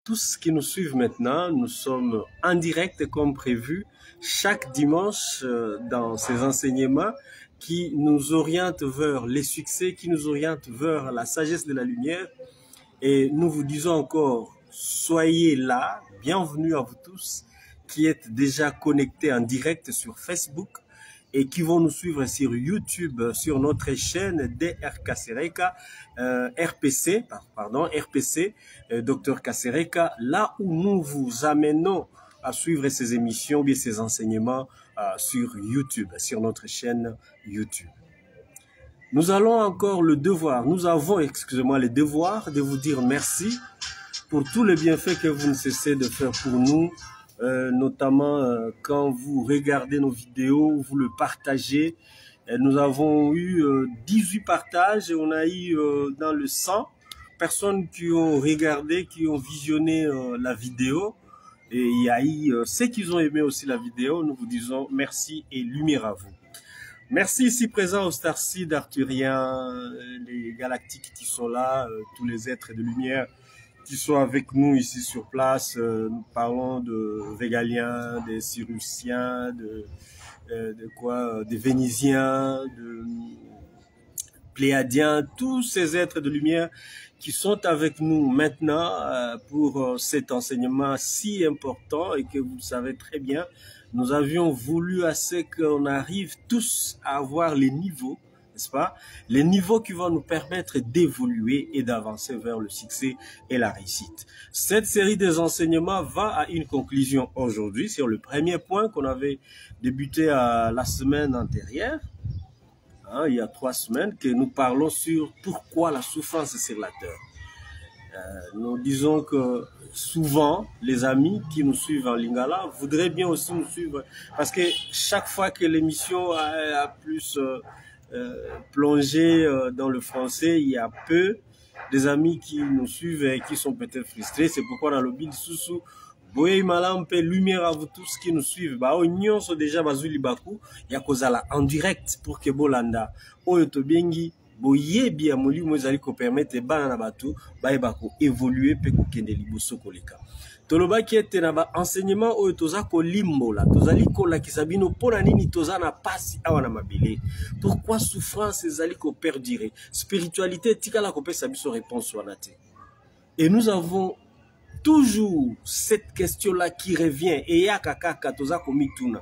tous qui nous suivent maintenant. Nous sommes en direct comme prévu chaque dimanche dans ces enseignements qui nous orientent vers les succès, qui nous orientent vers la sagesse de la lumière. Et nous vous disons encore, soyez là, bienvenue à vous tous qui êtes déjà connectés en direct sur Facebook et qui vont nous suivre sur YouTube, sur notre chaîne DR Kasereka, RPC, Dr Kasereka, là où nous vous amenons à suivre ces émissions, bien ces enseignements sur YouTube, sur notre chaîne YouTube. Nous allons encore le devoir, nous avons, excusez-moi, le devoir de vous dire merci pour tous les bienfaits que vous ne cessez de faire pour nous, notamment quand vous regardez nos vidéos, vous le partagez. Nous avons eu 18 partages et on a eu dans le 100 personnes qui ont regardé, qui ont visionné la vidéo. Et il y a eu ceux qui ont aimé aussi la vidéo. Nous vous disons merci et lumière à vous. Merci ici présent aux Starseed arthuriens, les galactiques qui sont là, tous les êtres de lumière qui sont avec nous ici sur place. Nous parlons de Végaliens, des Syrusiens, des Vénisiens, de Pléadiens, tous ces êtres de lumière qui sont avec nous maintenant pour cet enseignement si important et que vous le savez très bien. Nous avions voulu à ce qu'on arrive tous à avoir les niveaux, n'est-ce pas? Les niveaux qui vont nous permettre d'évoluer et d'avancer vers le succès et la réussite. Cette série des enseignements va à une conclusion aujourd'hui sur le premier point qu'on avait débuté la semaine antérieure. Il y a 3 semaines que nous parlons sur pourquoi la souffrance est sur la terre. Nous disons que souvent, les amis qui nous suivent en Lingala voudraient bien aussi nous suivre parce que chaque fois que l'émission a plus plongé dans le français, il y a peu des amis qui nous suivent et qui sont peut-être frustrés. C'est pourquoi dans le bill sous Boye malampe lumière à vous tous qui nous suivent. Bah on sont déjà bazuli baku ya kozala en direct pour que bolanda oyo to bengi boye bia moli mozali ko permettre bana na batu baye bako évoluer pe ko kende liboso koleka. Toloba ki ete na ba enseignement oyo toza ko limbola tozali ko la kisabino pona nini toza na pasi awa na mabele. Pourquoi souffrance ezali ko perdurer? Spiritualité tikala ko pesa biso réponse wana te. Et nous avons toujours cette question-là qui revient. Et ya kaka toza komituna.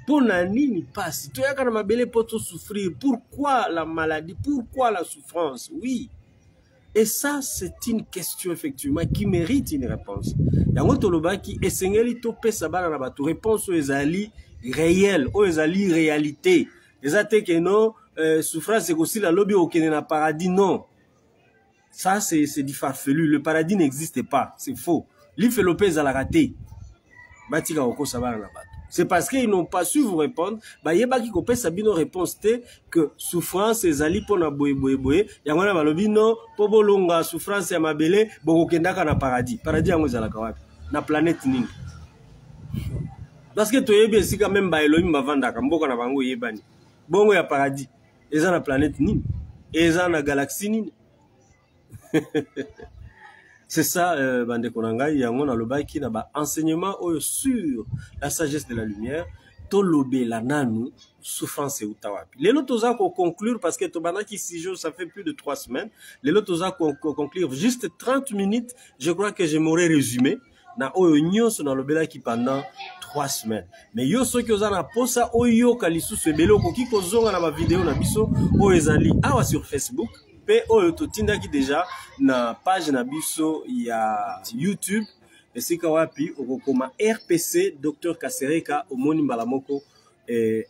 Pona nini passe? To yaka na mabele poto souffrir. Pourquoi la maladie? Pourquoi la souffrance? Oui. Et ça, c'est une question effectivement qui mérite une réponse. Yango toloba ki esengeli to pesa bana na bato réponse ezali réelle, o ezali réalité. Ezate ke no souffrance c'est aussi la lobby au kene na paradis non. Ça, c'est du farfelu. Le paradis n'existe pas. C'est faux. L'Ife Lopez a la raté. C'est parce qu'ils n'ont pas su vous répondre. Yeba ki kopé sabino réponse que souffrance ezali pona boye. Yangona balobi no pobolonga souffrance ya mabele bokokendaka na paradis. Paradis yango ezalaka wapi? Na planète nini? Parce que toyebi esika même ba Elohim bavandaka mboka na bango yebani. Bongo ya paradis. Eza na planète nini? Eza na galaxie nini? C'est ça, bande konanga, yango na lobaki na ba enseignement sur la sagesse de la lumière, tolobe la nanu, souffrance et utawapi. Les lotosa qu'on conclure, parce que tobana qui 6 jours, ça fait plus de 3 semaines, les lotosa qu'on conclure juste 30 minutes, je crois que je m'aurais résumé, na oyo nyonso na lobela qui pendant 3 semaines. Mais yo soki oza na posa oyo kalisusu ebele okoki kozonga na ba vidéo na biso oyo ezali awa sur Facebook. Pe oyo totindaki déjà na page na biso ya YouTube esika wapi okokoma RPC Dr Kasereka omoni mbala moko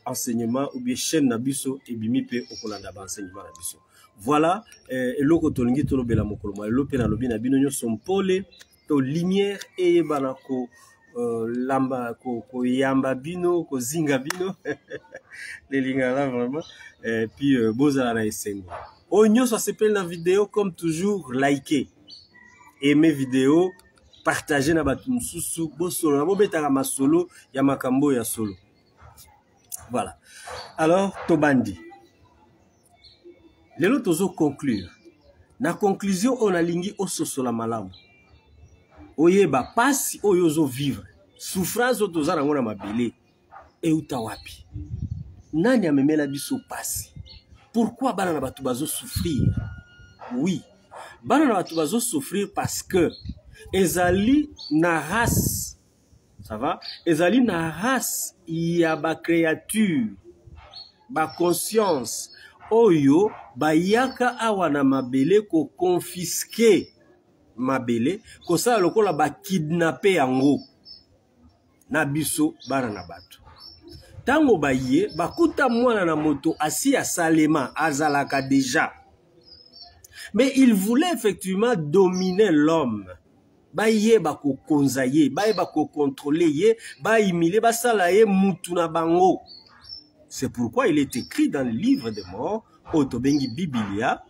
enseignement ou bien chaîne na biso ebimi pe okolanda ba enseignement na biso. Voilà eloko tolingi tolobela mokolo ma lope na lobi na bino nyonso mpole to lumière et banako lamba ko yamba bino ko zinga bino les lingala vraiment et puis bozala na esengo. Onyo ça s'appelle la vidéo comme toujours liker, aimer vidéo, partager na batu mususu, bo solo na bo betaka masolo ya makambo ya solo. Voilà. Alors tobandi. Lelo tozo conclure. Na conclusion on a lingi ososola malamu. oyeba pasi oyo ozo vivre souffrance oyo toza nango na mabele euta wapi nani amemela biso pasi pourquoi bana na bato bazo souffrir oui bana na bato bazo souffrir parce que ezali na race ça va ezali na race ya ba créature ba conscience oyo bayaka awa na mabele ko confisquer mabele ko sala lokola ba kidnapper yango na biso bana na bato tango baye bakuta mwana na moto asi asalema azalaka déjà mais il voulait effectivement dominer l'homme baye bako konza ye baye bako contrôler ye bayimile basala ye mutu na bango. C'est pourquoi il est écrit dans le livre des morts Otobengi Biblia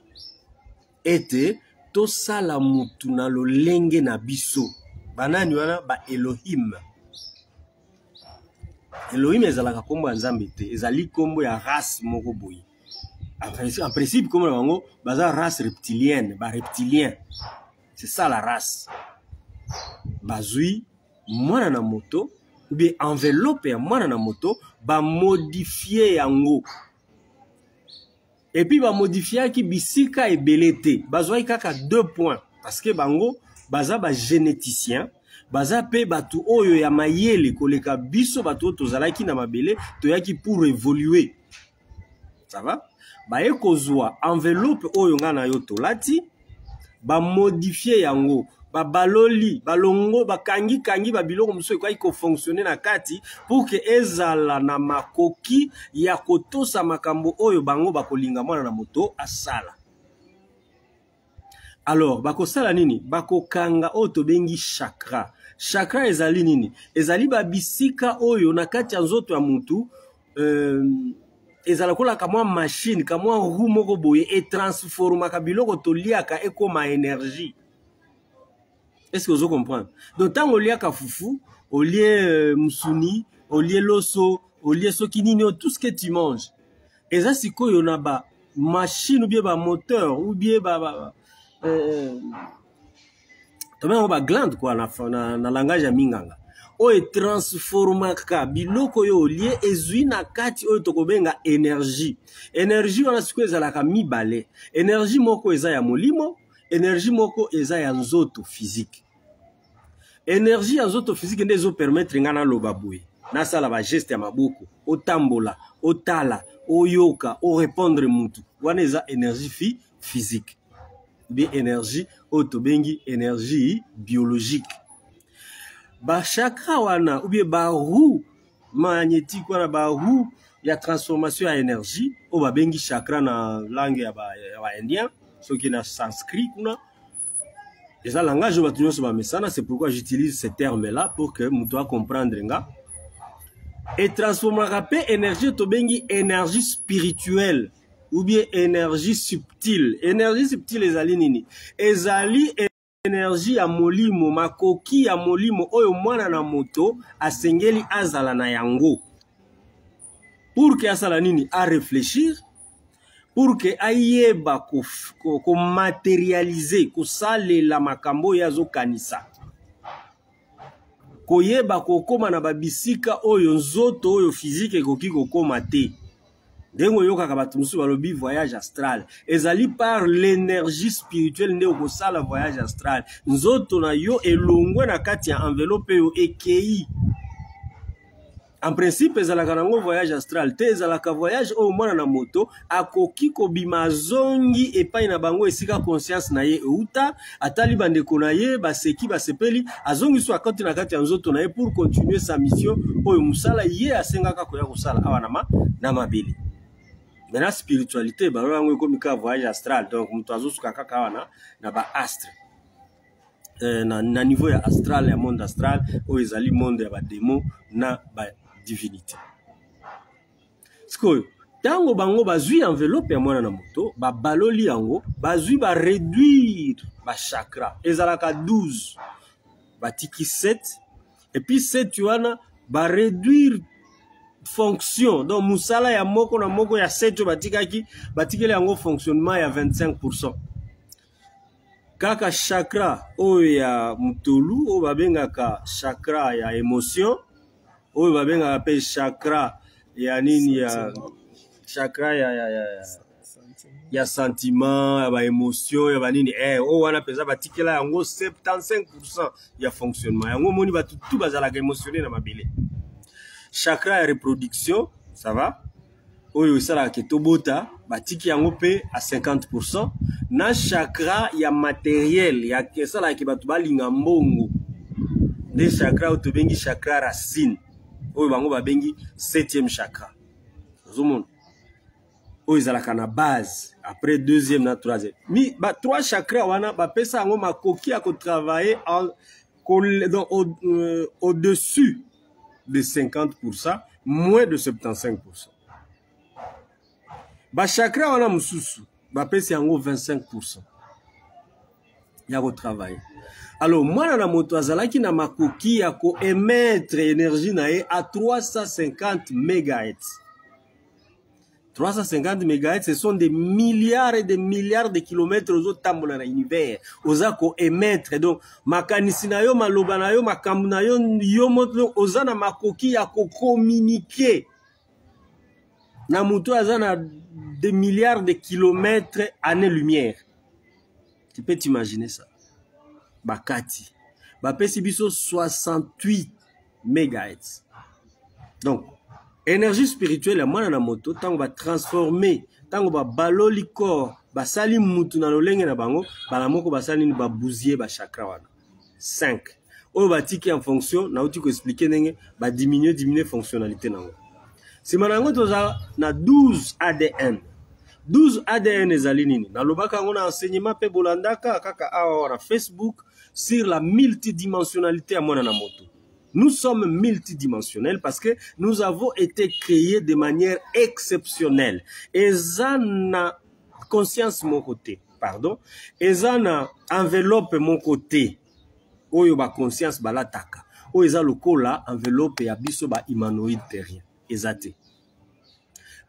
était tosala mutu na lolenge na biso banani wana ba Elohim. Elohim ezalaka kombo ya Nzambe te ezali kombo ya race moko boye. En principe comme bango baza race reptilienne ba reptilien. C'est ça la race. Bazui mwana na moto ou bien enveloppe ya mwana na moto ba modifier yango. Et puis ba modifier ki bisika ebelete. Bazoi kaka 2 points parce que bango baza ba généticien, baza pe batu oyo ya mayele koleka biso batu tozalaki na mabele toyaki pour évoluer. Ça va? Ba ekozwa enveloppe oyo nga na yo tolati ba modifier yango. Ba baloli, balongo, ba kangi ba biloko muso kwa iko fonctionner na kati pour que ezala na makoki ya kotosa makambo oyo bango bakolinga mwana na moto asala. Alors, bako sala nini? Bako kanga oyo tobengi chakra. Chakra ezali nini? Ezali ba bisika oyo na kati ya nzoto ya mutu ezala kola kamwa machine, kamwa roue moko boye et transforma ka biloko toliaka ekoma énergie. Est-ce que vous comprenez? Donc, tant on lia kafufu, on lia musuni, on lia loso, on lia sokinini, tout ce que tu manges. Et ça, c'est quoi? On a ba machine ou bien ba moteur ou bien ba on ba glande quoi na langage ya minganga. O e transforma ka biloko yo lie ezui na kati o tokobenga énergie. Énergie wana siko ezalaka mibale. Énergie moko eza ya molimo, énergie moko eza ya nzoto physique. Énergie ya nzoto physique ndezo permettre ngana loba boye. Na sala ba geste ya maboko, o tambola, o tala, o yoka, o répondre mutu. Wana eza énergie physique. Bien énergie otobengi énergie biologique. Ba chakra wana ou bien ba roue magnétique wana ba roue ya transformation ya énergie o ba bengi chakra na langue ya ba indien, ce qui na sanskrit kuna. Et ça langage ba tunyo ba mesana, c'est pourquoi j'utilise ces termes là pour que muto comprendre nga. Et transformer rapé énergie otobengi énergie spirituelle ou bien énergie subtile. Énergie subtile ezali nini? Ezali énergie ya molimo, makoki ya molimo oyo mwana na moto asengeli azala na yango. Pour que asala nini? A réfléchir, pour que ayeba ko matérialiser, ko salela makambo yazo kanisa. Koyeba ko koma na babisika oyo nzoto oyo physique ekoki ko koma te. Dengo yoka kabatu musu balobi voyage astral. Ezali par l'énergie spirituelle nde okosala voyage astral. Nzoto na yo elongwe na kati ya enveloppe yo ekei. En principe ezalaka nango voyage astral te ezalaka voyage oyo mwana na moto akoki kobima zongi epai na bango esika conscience na ye euta atali bandeko na ye baseki basepeli azongi so akoti na kati ya nzoto na ye pour continuer sa mission oyo musala ye asengaka koya kosala awa na mabele. Maintenant spiritualité ba rango ekomi ka voyage astral, donc muto azosuka kaka wana na ba astre. Na niveau ya astral ya monde astral o ezali monde ya ba démon na ba divinité. Sikoyo tango bango bazui enveloppe ya mwana na moto ba baloli yango bazui ba réduire ba chakra ezalaka 12 batiki 7 et puis 7 wana ba réduire fonction. Donc musala ya moko na moko ya 7 batikaki batikele yango fonctionnement ya 25%. kaka chakra oyo ya mutolu oyo babengaka chakra ya émotion oyo babengaka pe chakra ya nini ya chakra ya sentiment ya ba émotion ya ba nini oyo wana peza batikela yango 75% ya fonctionnement yango moni batu tout bazalaka émotionné na mabele. Chakra ya reproduction ça va oyo esalaka ke tobota batiki yango pe à 50%. Na chakra ya matériel ya esalaka ke batu balinga mbongo nde chakra oyo tobengi chakra racine oyo bango babengi 7e chakra ozomona oyo ezalaka na base après 2e na 3e mi ba 3 chakra wana bapesa yango makoki ya kotravailler au-dessus de 50%, moins de 75%. Ba chakra wana mususu bapesi yango 25%. Ya ko travailler. Alors mwana na moto azalaki na makoki ya ko émettre énergie na ye à 350 MHz. 350 MHz, ce sont des milliards et des milliards de kilomètres aux autres dans l'univers. Oza ko émettre. Donc, makanisi na yo, maloba na yo, makambu na yo, yomoto, oza na makoki ya ko communiquer. Na muto aza na des milliards de kilomètres année-lumière. Tu peux t'imaginer ça. Bakati. Bapesi biso 68 MHz. Donc, énergie spirituelle ya mwana na moto tango ba transformer tango ba baloli corps ba sali mutu na lolenge na bango bala moko ba sali ni ba bousier ba chakra wana 5 oyo batiki en fonction na uti ko expliquer ndenge ba diminuer fonctionnalité nango sima nango toza na 12 ADN 12 ADN ezali nini na lobaka ngo na enseignement pe bolandaka kaka awa na Facebook sur la multidimensionnalité ya mwana na moto. Nous sommes multidimensionnels parce que nous avons été créés de manière exceptionnelle. Et ça na conscience mon côté, pardon. Et ça na enveloppe mon côté. Oyo ba conscience balataka. Oyo za lokola enveloppe ya biso ba humanoïde terrien. Ezate.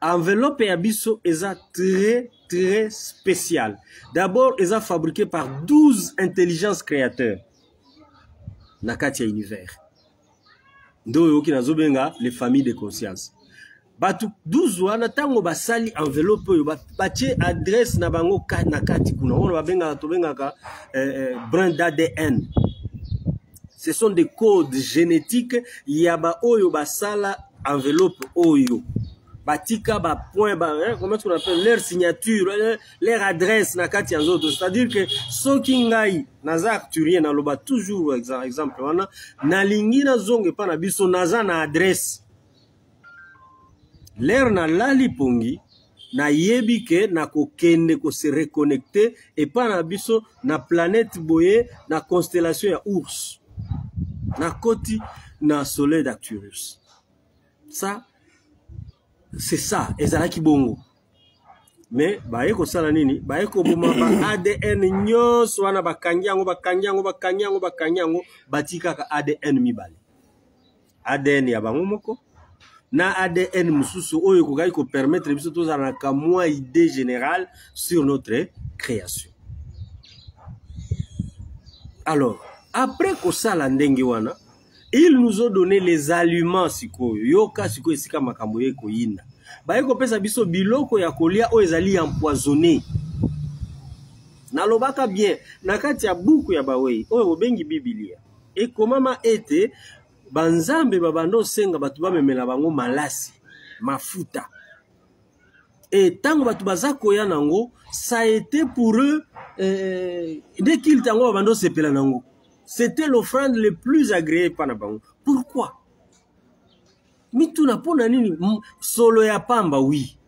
Enveloppe ya biso eza très spécial. D'abord, eza fabriqué par 12 intelligences créateurs. Nakati ya univers. Ndoyo ki nazobenga les familles de conscience. Batu 12 wana tango basali enveloppe yo batie adresse na bango na kati kuna on babenga tobenga ka brin d'ADN. Ce sont des codes génétiques yaba oyo basala enveloppe oyo. Batika ba point ba comment on appelle leur signature leur adresse na kati yanzo c'est-à-dire que soki ngai naza acturien na loba toujours exemple wana na lingi na zonge pa na biso naza na adresse l'air na lali pongi na yebi ke na kokende ko se reconnecter et pa na biso na planète boye na constellation ya ours na koti na soleil d'Arcturus. Ça c'est ça, ezalaki bongo. Mais baye ko sala nini? Baye ko boma ba ADN nyonso wana bakanyango batika ka ADN mibale. ADN ya bango moko na ADN mususu oyo ko gai ko permettre biso tozala ka moi idée générale sur notre création. Alors, après ko sala ndenge wana, ils nous ont donné les aliments sikoyo. Yoka sikoyo sika makambo ye ko yinda. Baye ko pesa biso biloko ya kolia o ezali empoisonné. Na lobaka bien, na kati ya buku ya bawei, oyo bengi Biblia. Et komama ete banzambe babando senga batu ba memela bango malasi, mafuta. Et tango batu bazako ya nango, ça a été pour eux dès qu'ils tango babando sepela nango. C'était l'offrande le plus agréée par Nabango. Pourquoi? Mituna pona nini solo ya pamba oui.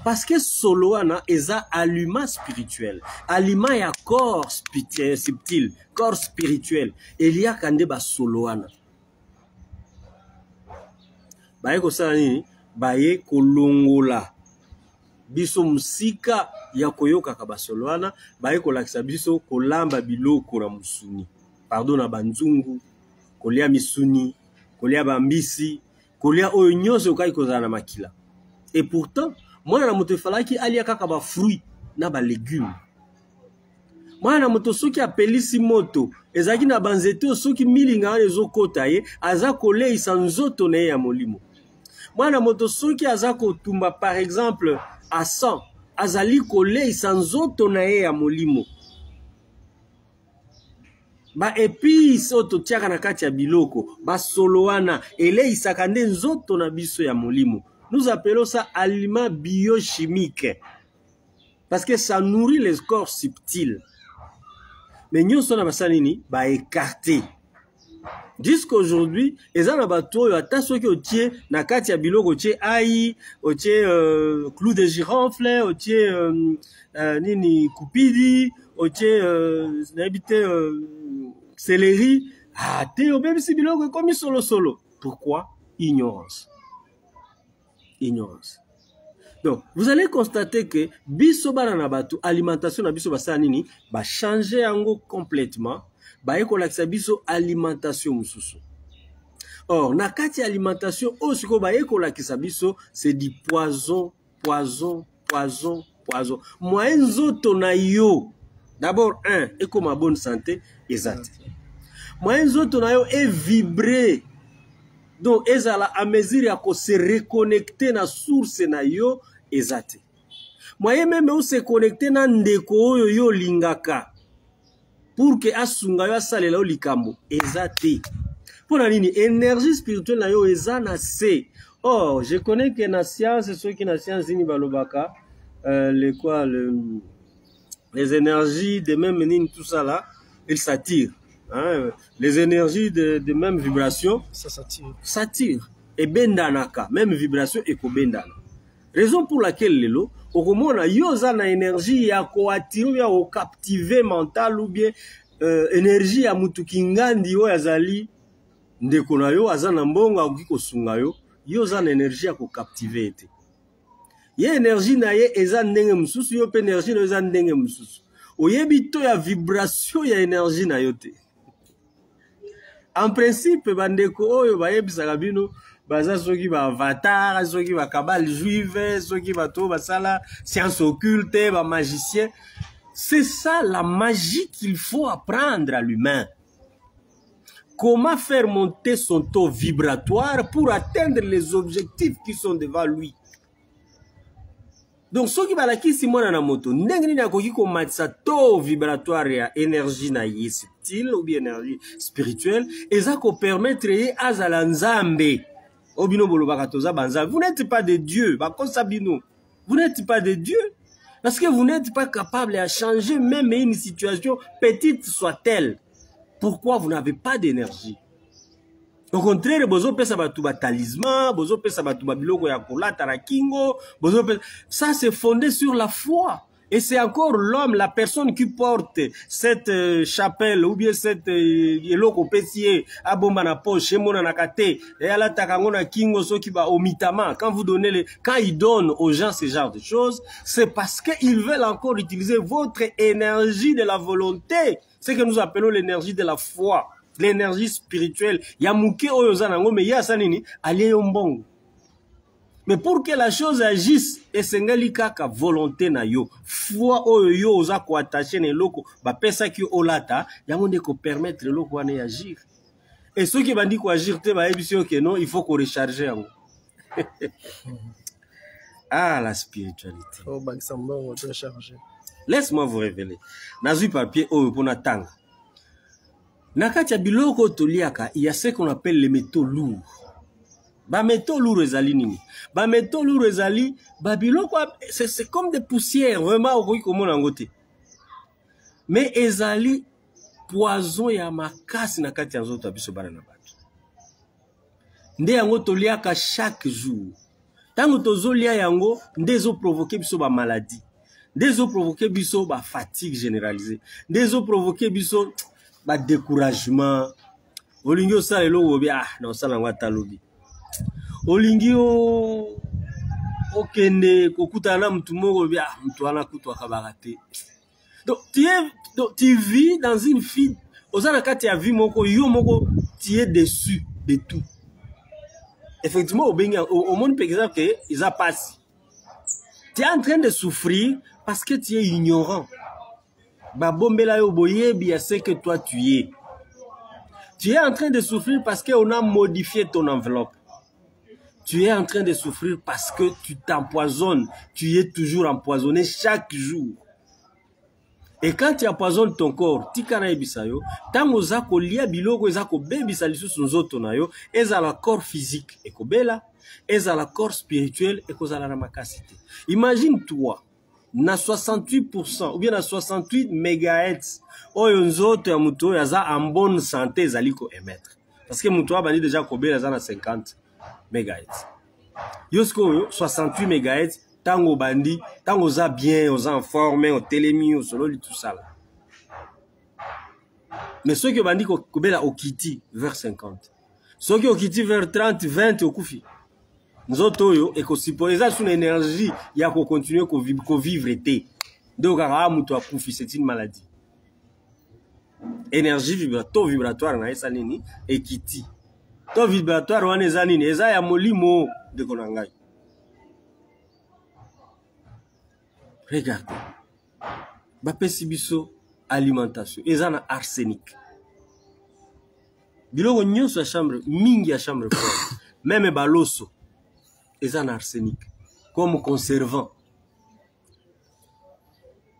Parce que solo ana eza aliment spirituel. Aliment ya corps subtil, corps spirituel. Elia kande ba solo ana. Baye ko sala nini? Baye kolongola. Biso musika ya koyoka ka ba solo ana, baye ko lakisa biso kolamba biloko na musuni. Pardon na banzungu, kolia misuni, kolia bambisi, kolia oyo nyonso kai kozala na makila. Et pourtant, mwana na moto falaki alia kaka ba fruits na ba légumes. mwana moto soki apelisi moto ezaki na banzete soki milinga ezokota ye aza koleisa nzoto na ye ya molimo. Mwana moto soki aza kotumba par exemple à 100 azali koleisa nzoto na ye ya molimo. Ba épice oto tiaka na kati ya biloko ba solo wana eleisaka nde nzoto na biso ya molimo. Nous appelons ça aliment biochimique parce que ça nourrit les corps subtils. Mais nous sommes ba écarté. Jusqu'aujourd'hui, les gens bato ata soki otie na kati ya biloko otie aïe, otie clou de girofle, otie nini kupidi, otie n'habite céleri, ah te obem si biloko comme solo. Pourquoi? Ignorance. Ignorance. Donc, vous allez constater que biso bana bato alimentation na biso basa nini ba changer yango complètement. Ba ekolakisa biso alimentation mususu. Or, na kati alimentation osiko ba ekolakisa biso c'est du poison. Moyen nzoto na yo. D'abord, et comme ma bonne santé, exact. Moyen nzoto na yo est vibré. Donc, ezala à mesure ya ko se reconnecter na source na yo, exact. Moyen même ou se connecter na ndeko yo lingaka. Pour que asunga yo asalela o likambo ezate pour na nini énergie spirituelle na yo ezana se. Oh, je connais que na science ceux qui na science ni balobaka les énergies de même nini tout ça là ils s'attirent, hein? Les énergies de même vibration ça s'attire et bendanaka même vibration et ko bendana. Raison pour laquelle lelo okomona yoza na énergie ya koattirer ya ko captiver mental ou bien énergie ya mutu kingandi yo yazali ndeko na yo azana mbonga okiko sunga yo yoza na énergie ya ko captiver ete. Ye énergie na ye eza ndenge mususu yo pe énergie na eza ndenge mususu. Oyebi to ya vibration ya énergie na yo te. En principe bandeko oyo bayebisaka bino baza soki ba avatar, soki ba kabale juive, soki ba to basala science occulte, ba magicien. C'est ça la magie qu'il faut apprendre à l'humain. Comment faire monter son taux vibratoire pour atteindre les objectifs qui sont devant lui. Donc soki balakisi mwana na moto ndenge nini akoki ko matisa taux vibratoire ya énergie na ye subtile ou bien énergie spirituelle eza ko permettre ye azala nzambe. Obino bolobaka toza banza. Vous n'êtes pas de Dieu. Vous n'êtes pas de Dieu. Parce que vous n'êtes pas capable à changer même une situation, petite soit-elle. Pourquoi vous n'avez pas d'énergie? Au contraire, bozo pesa batu ba talisman, bozo pesa batu ba biloko ya kolata na kingo, bozo pesa. Ça c'est fondé sur la foi. Et c'est encore l'homme, la personne qui porte cette chapelle ou bien cette eloko pesier à bomba na poche, mona na kate, et à la takangona kingo so ki ba omitama. Quand vous donnez quand ils donnent aux gens ce genre de choses, c'est parce qu'ils veulent encore utiliser votre énergie de la volonté. C'est que nous appelons l'énergie de la foi, l'énergie spirituelle. Yamuke oyozanango me ya sanini aliye yombongo. Mais pour que la chose agisse, esengeli kaka volonté na yo. Foi oyo yo oza ko attacher ne loko ba pesa ki olata, yango nde ko permettre loko wana agir. Et ceux qui bandi ko agir te ba ebisio que non, il faut ko recharger yango. Ah, la spiritualité. Oh, bah, ça m'a recharger. Laisse-moi vous révéler. Nazui papier oyo pona tanga. Nakati ya biloko toliaka, il y a ce qu'on appelle les métaux lourds. Ba métaux lourds ezali nini? Ba métaux lourds ezali, ba biloko c'est comme des poussières, vraiment okoki komona yango te. Mais ezali poison ya makasi na kati ya nzoto biso bana na bato. Nde yango toliaka chaque jour. Tango tozolia yango, nde zo provoquer biso ba maladie. Nde zo provoquer biso ba fatigue généralisée. Nde zo provoquer biso ba découragement. Olingi osala eloko bi na osala ngwa talobi. Olingi okende kokutana mtu moko bi mtu ana kutwa kabaka te. Donc tu vis dans une vie osana kati ya vie moko yo moko tu es déçu de tout. Effectivement au monde par exemple que ils a passé. Tu es en train de souffrir parce que tu es ignorant. Babombela yo boyebi c'est que toi tu es. Tu es en train de souffrir parce qu'on a modifié ton enveloppe. Tu es en train de souffrir parce que tu t'empoisonnes. Tu es toujours empoisonné chaque jour. Et quand tu empoisonnes ton corps, tikana ebisayo, tango zako lia biloko ezako bebisa lisusu nzoto na yo, ezala corps physique ekobela, ezala corps spirituel ekozala na makasite. Imagine toi, na 68% ou bien na 68 MHz, oyo nzoto ya mutu oyo aza en bonne santé ezali ko émettre. Parce que mutu abandi déjà kobela aza na 50 MHz. Yosko oyo 68 MHz, tango bandi, tango za bien, aux en forme, au télémi, au solo, tout ça là. Mais ceux qui ont bandi kobela au kiti vers 50. Ceux qui ont kiti vers 30, 20 au koufi. Nous autres yo et ko supposer sur l'énergie, il y a qu'on continuer qu'on vivre été. Donc à muto koufi c'est une maladie. Énergie vibratoire na esa nini et kiti. To vibratoire wana eza nini eza ya molimo de konangai. Regardez. Bapesi biso alimentation. Ezana arsenic. Biloko nyonso ya chambre, mingi ya chambre froide. Même baloso. Ezana arsenic. Comme conservant.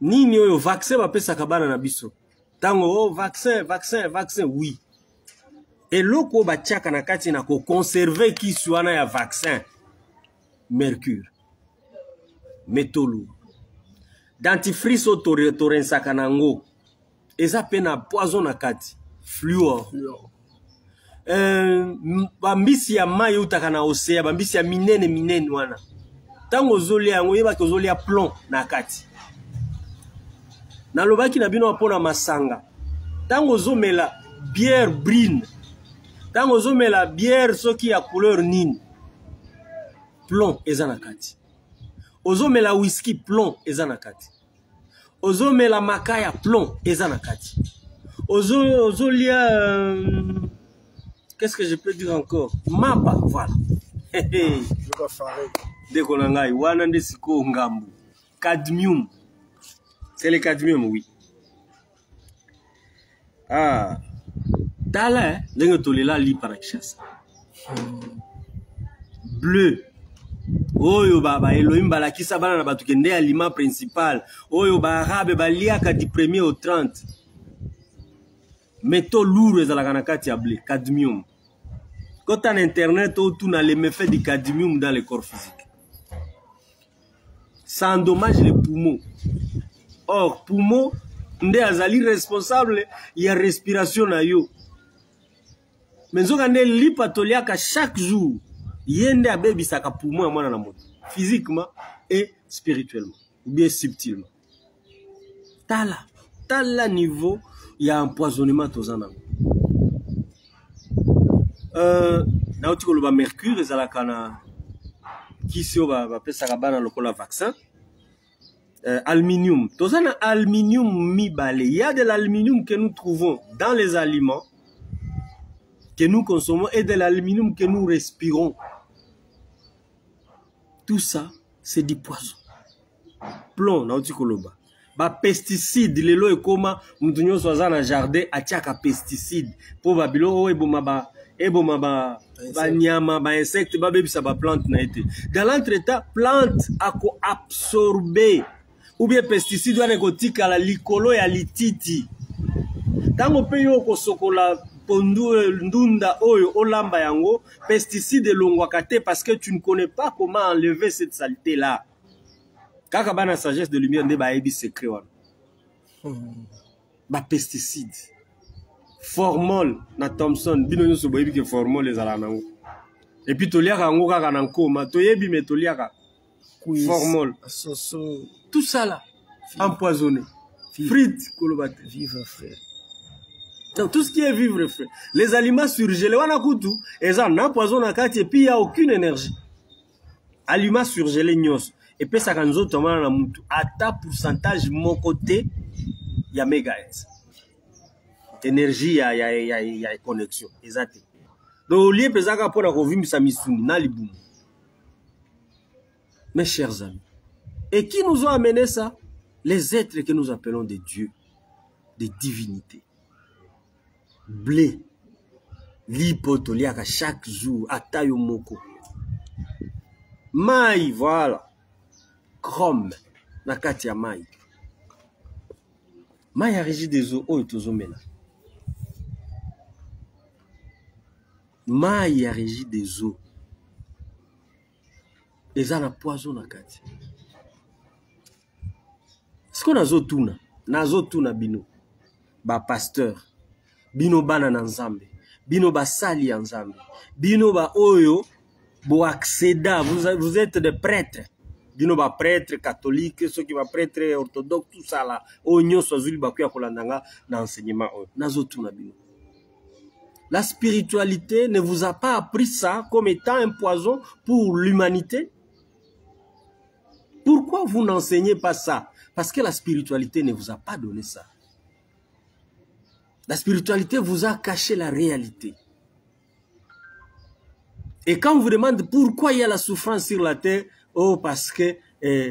Nini oyo vaccin bapesa kabana na biso. Tango oh vaccin, oui. Et loko batiaka na kati na ko conserver kisu wana ya vaccin. Mercure. Métaux lourds. Dentifrice au torensaka nango. Eza pena poison na kati. Fluor. Bambisi ya mai utaka na osea, bambisi ya minene wana. Tango ozolia yango yeba ke ozolia plomb na kati. Na lobaki na bino apona masanga. Tango ozomela bière brune. Tango ozomela bière soki ya couleur nini. Plomb eza na kati. Ozomela whisky plomb eza na kati. Ozomela makaya plomb eza na kati. Ozolia qu'est-ce que je peux dire encore? Mapa, voilà. Deko nangai wana nde siko ngambu. Cadmium. C'est le cadmium, oui. Ah. Tala, lengo tolela li parakshasa. Bleu. Oyo baba Elohim balakisa bana na batu kende aliment principal. Oyo ba arabe baliaka du 1er au 30. Métaux lourds ezalaka na kati ya blé, cadmium. Quand on internet on a les méfaits du cadmium dans le corps physique. Ça endommage les poumons. Or poumon nde azali responsable ya respiration na yo. Mais nzoka nde lipa toliaka chaque jour. Yende abebisaka poumon ya mwana na moto, physiquement et spirituellement ou bien subtilement. Tala niveau ya empoisonnement tozana. Na otiko loba mercure ezalaka na kisio ba pesaka bana lokola vaccin. Aluminium. Tozana aluminium mibale. Il y a de l'aluminium que nous trouvons dans les aliments que nous consommons et de l'aluminium que nous respirons. Tout ça, c'est du poison. Plomb, na otikoloba. Ba pesticide, lelo ekoma, mutu nyonso aza na jardin atiaka pesticide. Po ba biloko eboma ba nyama, ba insecte, ba bebisa ba plante na ete. Dans l'entretemps, plante ako absorber ou bien pesticide wana kotika la likolo ya lititi. Tango pe yo ko sokola pondu ndunda oyo olamba yango pesticide longwaka te parce que tu ne connais pas comment enlever cette saleté là. Kaka bana sagesse de lumière nde ba ebi secret wana. Ba pesticide. Formol na Thomson bino nyoso boyebi ke formol ezala nango. Et puis toliaka yango kaka na nkoma toyebi me toliaka formol. Tout ça là empoisonné. Frites kolobate. Vivre frère. Donc, tout ce qui est vivre frais. Les aliments surgelés, on a coutu, et ça, on a poison à quatre, et puis il n'y a aucune énergie. Aliments surgelés, nyos. Et puis ça, quand nous autres, on a à ta pourcentage, mon côté, il y a mégahertz. Énergie, il y a connexion. Exact. Donc, au lieu de ça, pour la revue, ça m'issouni, n'a liboum. Mes chers amis. Et qui nous ont amené ça? Les êtres que nous appelons des dieux. de divinité. Blé, l'hypotoliaka chaque jour, atayo moko. Maï, voilà. Chrome, nakati ya maï. Maï a régi des eaux, oh, tozomena. Maï a régi des eaux. Et ça, na poison nakati. Ce qu'on a zotuna, na zotuna bino, ba pasteur, bino bana na nzambe, bino ba sali ya nzambe, bino ba oyo, bo accéda, vous êtes des prêtres, bino ba prêtres catholiques, ceux qui ba prêtres orthodoxes, tout ça là, oyo swazuli bakuya kolandanga na enseignement oyo, na zotuna bino. La spiritualité ne vous a pas appris ça comme étant un poison pour l'humanité? Pourquoi vous n'enseignez pas ça? Parce que la spiritualité ne vous a pas donné ça. La spiritualité vous a caché la réalité. Et quand on vous demande pourquoi il y a la souffrance sur la terre, oh, parce que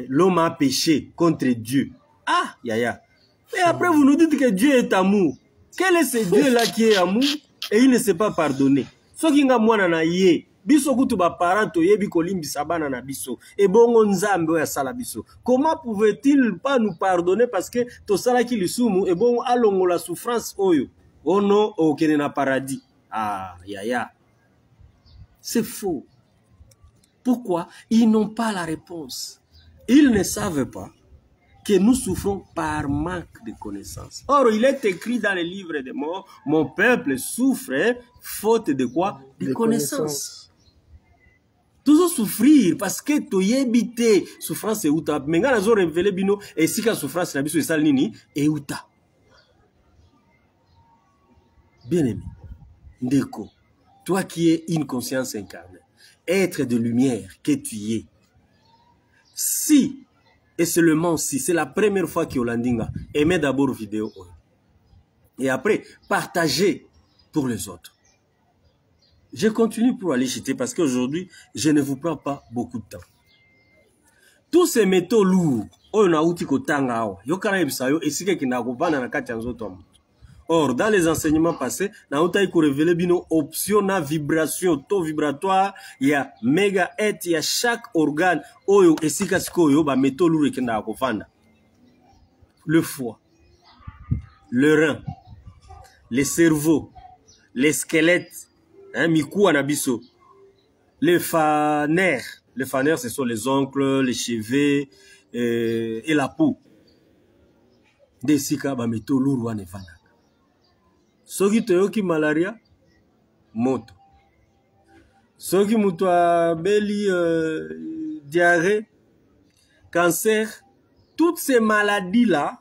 l'homme a péché contre Dieu. Ah, yaya. Et après vous nous dites que Dieu est amour. Quel est ce Dieu-là qui est amour et il ne sait pas pardonner? Ce qui nga mwana na ye. Biso kutu ba parents yebi kolimbisa bana na biso e bongo nzambe ya sala biso. Comment pouvait-il pas nous pardonner parce que to sala ki lisumu e bongo alongo la souffrance oyo ono okene na paradis? Ah yaya. C'est faux. Pourquoi? Ils n'ont pas la réponse. Ils ne savent pas que nous souffrons par manque de connaissances. Or, il est écrit dans les livres des morts, mon peuple souffre faute de quoi? De connaissances. Toujours souffrir parce que tu y habité souffrance et outa. Mais quand on a révélé bino et si la souffrance n'a pas été salini et outa. Bien aimé, Ndeko, toi qui es une conscience incarnée, être de lumière que tu y es, si et seulement si c'est la première fois que Olandinga aimez d'abord vidéo et après partagez pour les autres. Je continue pour aller jeter parce qu'aujourd'hui, je ne vous prends pas beaucoup de temps. Tous ces métaux lourds, or, dans les enseignements passés, on a révélé bino option na vibration, taux vibratoire, il y a mégahertz, il y a chaque organe, oyo esika sikoyo ba métaux lourds ekenda akofanda. Le foie, le rein, le cerveau, les squelettes, hein, mikou anabiso, les fanères. Les fanères, ce sont les ongles, les cheveux et la peau. Des sika ba métaux lourds wane fanda. Soki toyoki malaria, moto. Soki mutu abeli diarrhée, cancer, toutes ces maladies-là,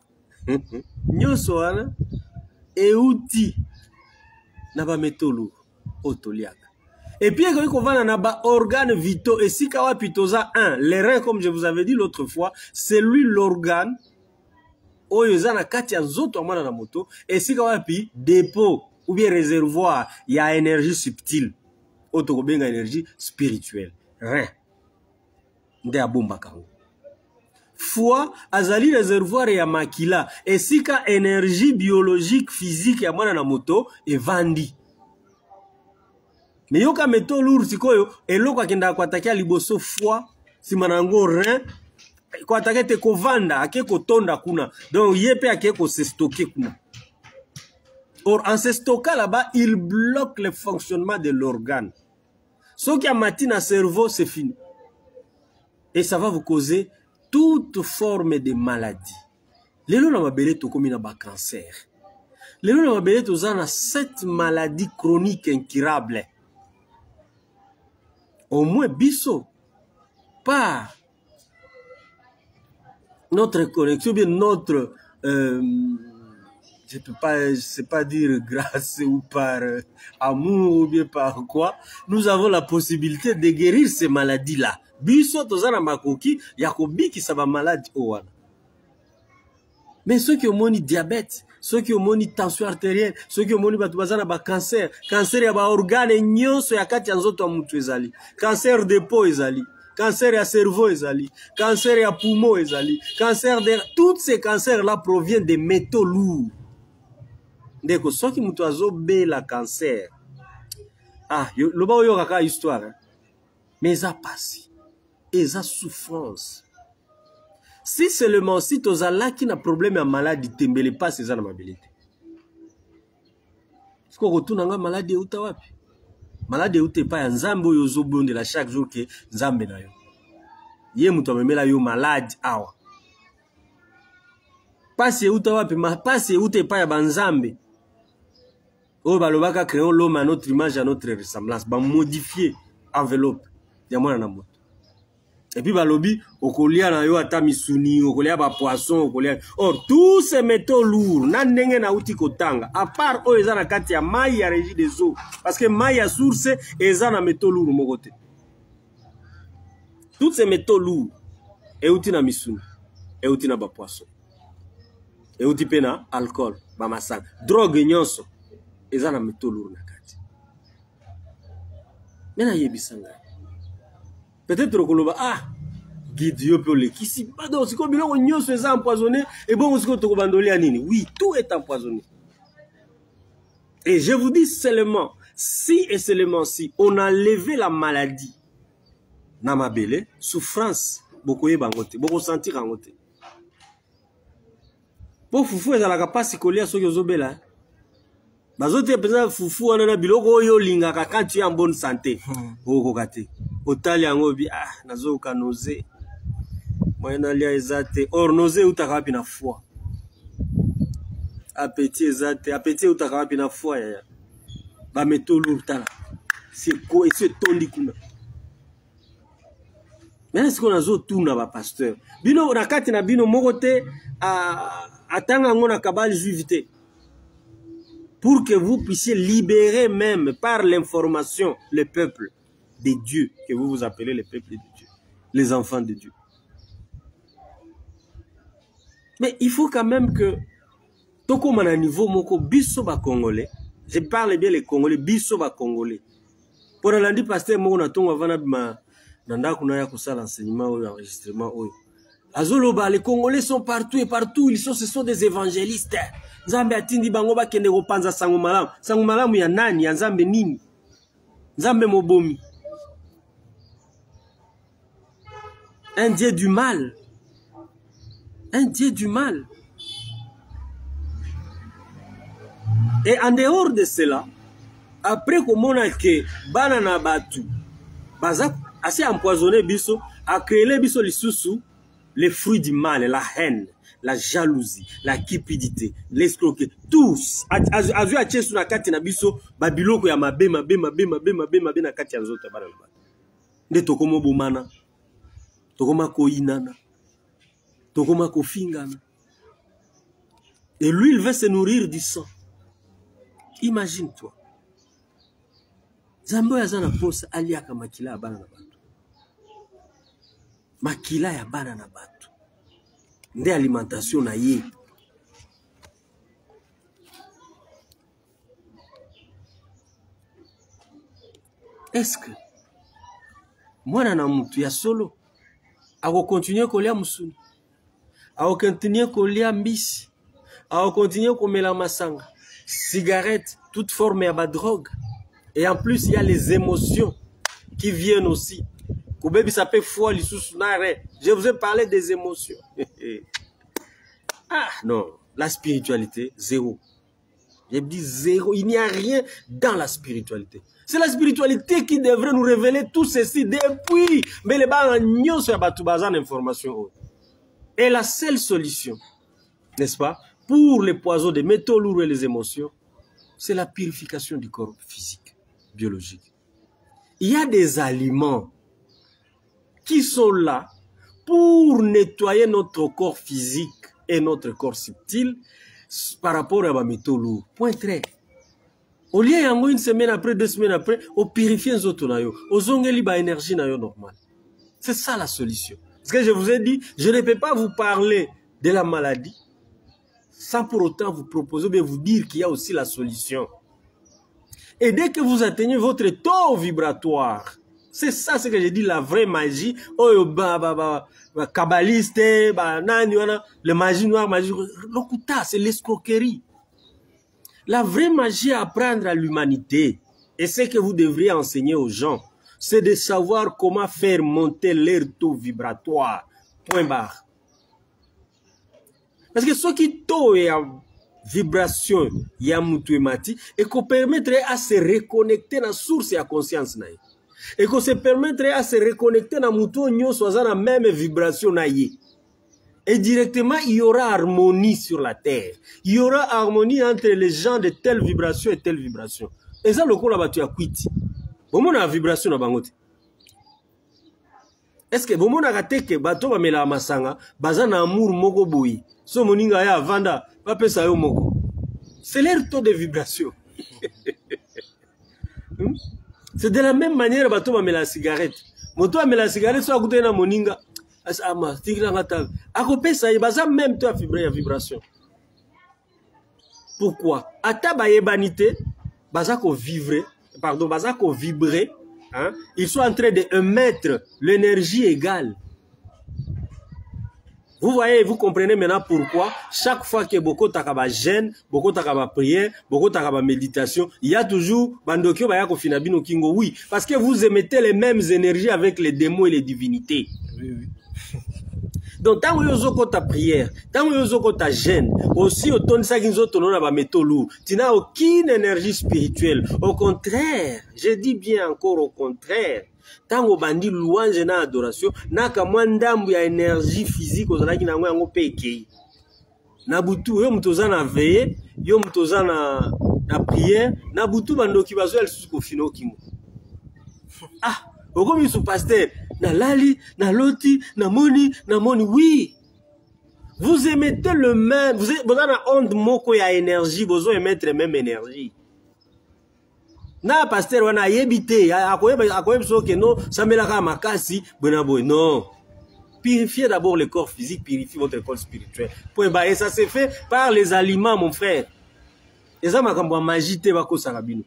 nyoso wana, euti na ba métaux lourds, otoliaka. Et puis, quand on va dans organes vitaux, et si kawa pitoza 1, les reins, comme je vous avais dit l'autre fois, c'est lui l'organe, oyoza na kati ya nzoto ya mwana na moto, et si kawa pi dépôt, ou bien réservoir, il y a énergie subtile, otokobenga énergie spirituelle, rein, nde abomba kango. Foie, azali réservoir ya makila, et si ka énergie biologique, physique ya mwana na moto, et vandi. Mais yoka métaux lourds sikoyo eloko akenda kwatakia liboso foie si manango rein kwatakia te kovanda ake kotonda kuna donc yepe ake ko se stocker kuna. Or en se stocker là-bas il bloque le fonctionnement de l'organe. Ce qui a matin à cerveau c'est fini. Et ça va vous causer toute forme de maladie. Lelo na mabele to komi na ba cancer. Lelo na mabele to za na 7 maladies chroniques incurables. Au moins, biso, par notre connexion, bien notre, je peux pas, je sais pas dire grâce ou par amour ou bien par quoi, nous avons la possibilité de guérir ces maladies-là. Biso, tozana makoki, yakobi qui saba malade owana. Mais ceux qui ont diabète, ceux qui ont tension artérielle, ceux qui ont batubazana ba cancer, cancer ya ba organe nyonso ya kati ya nzoto ya mutu ezali, cancer de peau ezali, cancer ya cerveau ezali, cancer ya poumon ezali, cancer de tous ces cancers là proviennent des métaux lourds. ndeko soki mutu azobela cancer loba oyo kaka histoire mais eza pasi eza souffrance si seulement si tozalaki na problème ya maladie tembele pasi eza na mabele te siko kotuna nga maladie euta wapi maladie euta epai ya nzambe oyo ozobondela chaque jour ke nzambe na yo ye mutu amemela yo malade awa pasi euta wapi pasi euta epai ya banzambe oyo balobaka créons l'homme à notre image à notre ressemblance bamodifier enveloppe ya mwana na moto et puis balobi okolia na yo ata misuni okolia ba poisson okolia or tous ces métaux lourds na ndenge na uti kotanga à part oyo eza na kati ya mai ya régie des eaux parce que mai ya source eza na métaux lourds moko te tous ces métaux lourds euti na misuni euti na ba poisson euti pe na alcool ba masanga drogue nyonso eza na métaux lourds na kati mena yebisanga peut-être koloba guide yo pe lekisi pardon siko biloko nyonso eza empoisonné et bon siko to bandolia nini oui tout est empoisonné et je vous dis seulement si et seulement si on a levé la maladie na mabele souffrance bokoye bangote boko sentir angote bo fufu ezalaka pasi kolia soki ozobela bazote pesa fufu wana na biloko oyo lingaka quand tu es en bonne santé okoka te otali yango bi nazoka nausée moyena lia ezate or nausée utaka wapi na foi appétit ezate appétit utaka wapi na foi ya ba métaux lourds tala c'est quoi et c'est tondi kuna mais est-ce qu'on a zo tuna ba pasteur bino na kati na bino moko te atanga ngona kabali juivité pour que vous puissiez libérer même par l'information le peuple de Dieu, que vous vous appelez le peuple de Dieu, les enfants de Dieu. Mais il faut quand même que, toko mana niveau moko biso ba Congolais, je parle bien les Congolais, biso ba Congolais. Pour l'andi pasteur moko na tongo avana bima nanda kuna ya kusala enseignement ou enregistrement ou. Azoloba, les Congolais sont partout et partout, ce sont des évangélistes. Nzambe atindi bango ba kende kopanza sango malamu ya nani ya nzambe nini nzambe mobomi un dieu du mal et en dehors de cela après komona ke bana na batu baza assez empoisonné biso a créé biso lisusu les fruits du mal la haine la jalousie, la cupidité, l'escroquerie, tous. Azu a chesu na kati na biso, babiloko ya mabe na kati ya nzoto bana na. Nde tokoma bomana, tokoma koinana, tokoma kofingana. Et lui, il veut se nourrir du sang. Imagine-toi. Zambo ya zana posa aliaka makila ya bana na batu. Makila ya bana na batu. Nde alimentation na ye. Est-ce que mwana na mutu ya solo ako continuer kolia musuni, ako continuer kolia mbisi, ako continuer komela masanga, cigarette, toute forme ya ba drogue, et en plus il y a les émotions qui viennent aussi. Je vous ai parlé des émotions. Non, la spiritualité, zéro. J'ai dit zéro. Il n'y a rien dans la spiritualité. C'est la spiritualité qui devrait nous révéler tout ceci depuis. Mais les gens ont information. Et la seule solution, n'est-ce pas, pour les poisons des métaux lourds et les émotions, c'est la purification du corps physique, biologique. Il y a des aliments qui sont là pour nettoyer notre corps physique et notre corps subtil par rapport à mes métaux lourds. Point très. Au lieu d'en une semaine après, 2 semaines après, on purifie les autres nayo, on zongeli ba énergie nayo normale. C'est ça la solution. Parce que je vous ai dit, je ne peux pas vous parler de la maladie sans pour autant vous proposer, mais vous dire qu'il y a aussi la solution. Et dès que vous atteignez votre taux vibratoire, c'est ça ce que j'ai dit, la vraie magie. Oh, kabbaliste, le magie noire, magie. L'okuta, c'est l'escroquerie. La vraie magie à apprendre à l'humanité, et ce que vous devriez enseigner aux gens, c'est de savoir comment faire monter leur taux vibratoire. Point barre. Parce que ce qui taux est en vibration, il y a mati, et qu'on permettrait à se reconnecter à la source et à la conscience. Et qu'on se permettrait à se reconnecter à la même vibration. Et directement, il y aura harmonie sur la terre. Il y aura harmonie entre les gens de telle vibration et telle vibration. Et ça, le coup là-bas, tu as quitté. Bon, on a vibration là-bas. Est-ce que bon, on a raté que bateau va mettre la masanga, bazan amour moko boui. So moninga ya vanda, va pesa yo moko. C'est leur taux de vibration. C'est de la même manière bateau va mettre la cigarette. Moto va mettre la cigarette, so à côté na moninga. Asama, tigla ngata. A côté ça, il bazan même taux à vibration. Pourquoi? Ata ba yebanité, bazako vivre, pardon, bazako vibrer. Hein? Ils sont en train d'émettre l'énergie égale. Vous voyez, vous comprenez maintenant pourquoi chaque fois que beaucoup takaba gêne, beaucoup takaba prière, beaucoup takaba méditation, il y a toujours bandokyo bayako finabino kingo. Oui, parce que vous émettez les mêmes énergies avec les démons et les divinités. Oui, oui. Donc, tant que vous avez ta prière, tant que vous avez ta gêne, aussi, tu n'as aucune énergie spirituelle. Au contraire, je dis bien encore au contraire, tant que vous avez louange et adoration, n'a qu'à moins d'âme et énergie physique, vous avez un péché. Nabutu, yo mtoza na veille, yo mtoza na prière, nabutu bandoki bazo el suko fino kimo. Ah! Comme ils pasteur, na lali, na loti, na moni, oui. Vous émettez le même, vous avez onde moko ya énergie, vous émettez la même énergie. Na pasteur wana yebite, akoyeb so que non, ça me la makasi, bonaboy, non. Purifiez d'abord le corps physique, purifiez votre corps spirituel. Point bas, et ça se fait par les aliments, mon frère. Et ça m'a comme magie te bako sarabino.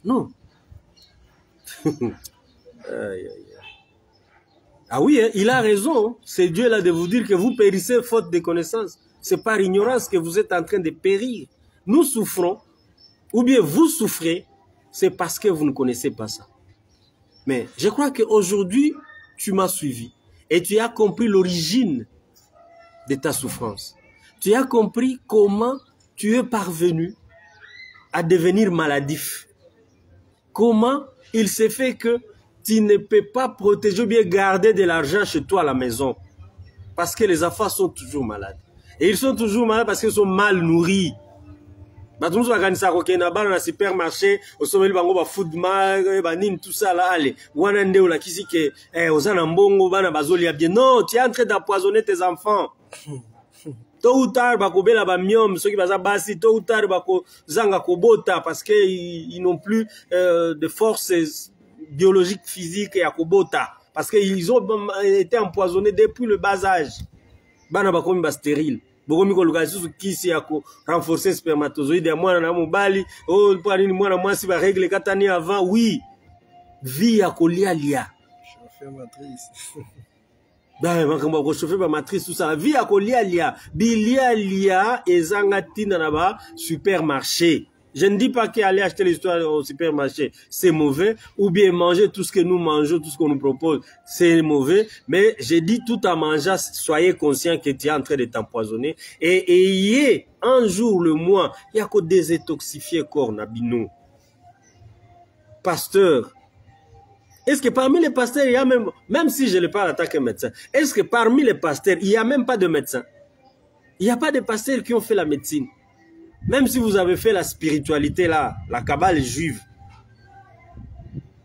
Non. Ah oui, hein, il a raison. C'est Dieu là de vous dire que vous périssez faute de connaissances. C'est par ignorance que vous êtes en train de périr. Nous souffrons, ou bien vous souffrez, c'est parce que vous ne connaissez pas ça. Mais je crois qu'aujourd'hui, tu m'as suivi et tu as compris l'origine de ta souffrance. Tu as compris comment tu es parvenu à devenir maladif. Comment il se fait que tu ne peux pas protéger ou bien garder de l'argent chez toi à la maison. Parce que les enfants sont toujours malades. Et ils sont toujours malades parce qu'ils sont mal nourris. Tout supermarché, au sommet de food tout ça là, allez. Non, tu es en train d'empoisonner tes enfants. Tôt ou tard, ceux qui basent tôt ou tard, parce qu'ils n'ont plus de force biologique, physique et à kobota. Parce qu'ils ont été empoisonnés depuis le bas âge. Bana bakomi ba stérile. Bokomi ko lukasu kisi ya ko renforcer spermatozoïde ya mwana na mobali. Oh, pour nini mwana mwasi ba règle katani avant, oui. Vie ya kolialia. Chauffer matrice. Ben, makambo ko chauffer ba matrice tout ça. Vie ya kolialia. Bilialia ezanga tina na ba supermarché. Je ne dis pas qu'aller acheter les histoires au supermarché, c'est mauvais, ou bien manger tout ce que nous mangeons, tout ce qu'on nous propose, c'est mauvais, mais j'ai dit tout en mangeant, soyez conscient que tu es en train de t'empoisonner, et ayez un jour le mois, il y a qu'à désintoxifier le corps, Nabino. Pasteur, est-ce que parmi les pasteurs, il y a même si je ne parle en tant que médecin, est-ce que parmi les pasteurs, il n'y a même pas de médecin? Il n'y a pas de pasteurs qui ont fait la médecine. Même si vous avez fait la spiritualité là, la cabale juive.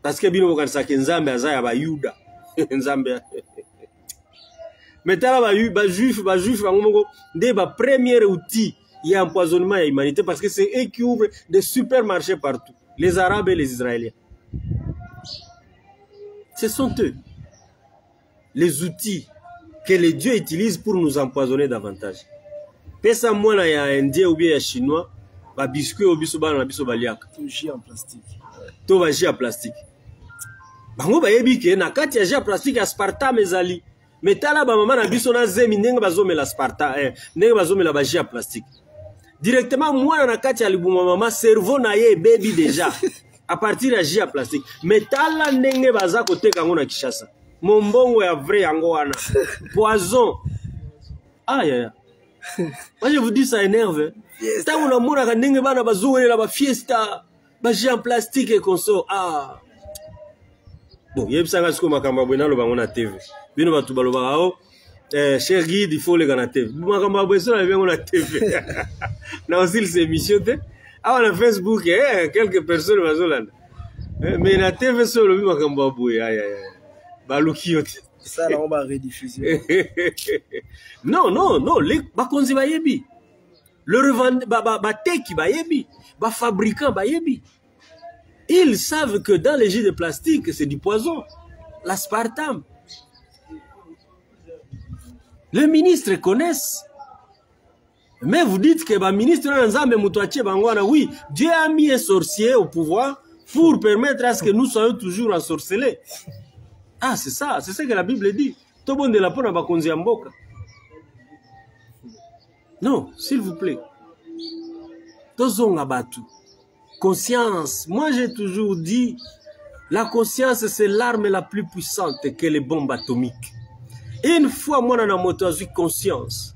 Parce que bino kanisa Nzambe azaya ba Yuda. Nzambe. Mais tala ba juif bango nde ba premier outil il y a empoisonnement à l'humanité parce que c'est eux qui ouvrent des supermarchés partout, les Arabes et les Israéliens. Ce sont eux les outils que les dieux utilisent pour nous empoisonner davantage. Pesa mwana ya indien ou bien ya chinois, ba biscuit au biso bana na biso baliaka. Tout jus en plastique. To ba jus en plastique. Bango ba yebi ke na kati ya jus en plastique aspartame ezali. Metala ba mama na biso na zemi ndenge bazomela aspartame, ndenge bazomela ba jus en plastique. Directement, moi, na kati ya libuma mama, cerveau na ye baby déjà. À partir de jus à plastique. Mais tala ndenge baza kote kango na Kishasa. Mombongo ya vrai yango wana. Poison. Aïe aïe. Moi je vous dis ça énerve. Tant on a mona ndenge bana bazoué la ba fiesta, ba jus en plastique et conso. Ah. Bon, yebsanga siko makamba bwena lo bango na TV. Bino batu baloba o cher guide, il faut les gana TV. Makamba bweso na bengo na TV. Na aussi les émissions te. Ah, on a Facebook, quelques personnes bazolanda. Mais la TV solo bi makamba bwe. Aïe aïe. Baluki yote. Ça là on va rediffuser. Non, non, non, les bakonzi ba yebi. Le revendeur ba teki ba yebi, ba fabricant ba yebi. Ils savent que dans les jus de plastique, c'est du poison. L'aspartame. Les ministres connaissent. Mais vous dites que le ministre oui, Dieu a mis un sorcier au pouvoir pour permettre à ce que nous soyons toujours ensorcelés. Ah, c'est ça, c'est ce que la Bible dit. Tout le monde est là pour nous mboka. Non, s'il vous plaît. Conscience. Moi, j'ai toujours dit, la conscience, c'est l'arme la plus puissante que les bombes atomiques. Et une fois, moi, dans la conscience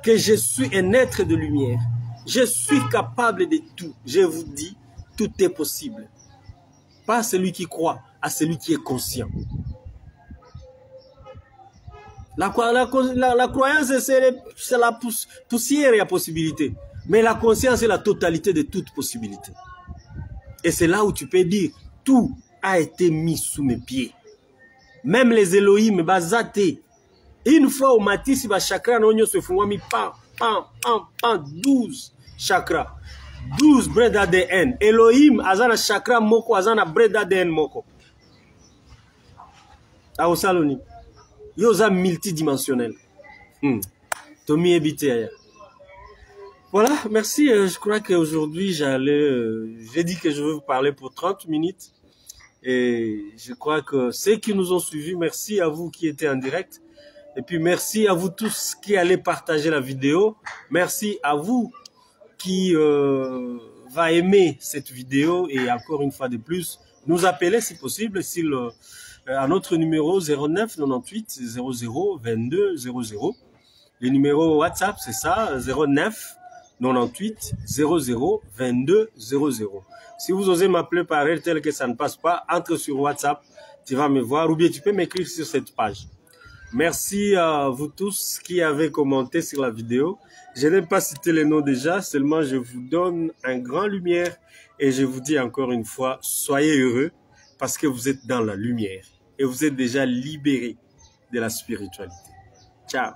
que je suis un être de lumière, je suis capable de tout. Je vous dis, tout est possible. Pas à celui qui croit, à celui qui est conscient. La croyance, c'est la poussière et la possibilité. Mais la conscience, c'est la totalité de toute possibilité. Et c'est là où tu peux dire, tout a été mis sous mes pieds. Même les Elohim, bazate. Une fois au matisse, ba chakra n'onyo se font mi pam, pam, pam, pam, 12 chakras. 12 brins d'ADN. Elohim, azana chakra moko, azana brin d'ADN moko. Ao saloni. Yoza multidimensionnel. Tomi ebite. Voilà, merci. Je crois qu'aujourd'hui, j'ai dit que je vais vous parler pour 30 minutes. Et je crois que ceux qui nous ont suivis, merci à vous qui étaient en direct. Et puis merci à vous tous qui allez partager la vidéo. Merci à vous qui va aimer cette vidéo. Et encore une fois de plus, nous appeler si possible à notre numéro 09 98 00 22 00. Le numéro WhatsApp, c'est ça, 09 98 00 22 00. Si vous osez m'appeler par elle tel que ça ne passe pas, entre sur WhatsApp, tu vas me voir ou bien tu peux m'écrire sur cette page. Merci à vous tous qui avez commenté sur la vidéo. Je n'ai pas cité les noms déjà, seulement je vous donne un grand lumière et je vous dis encore une fois, soyez heureux parce que vous êtes dans la lumière et vous êtes déjà libérés de la spiritualité. Ciao.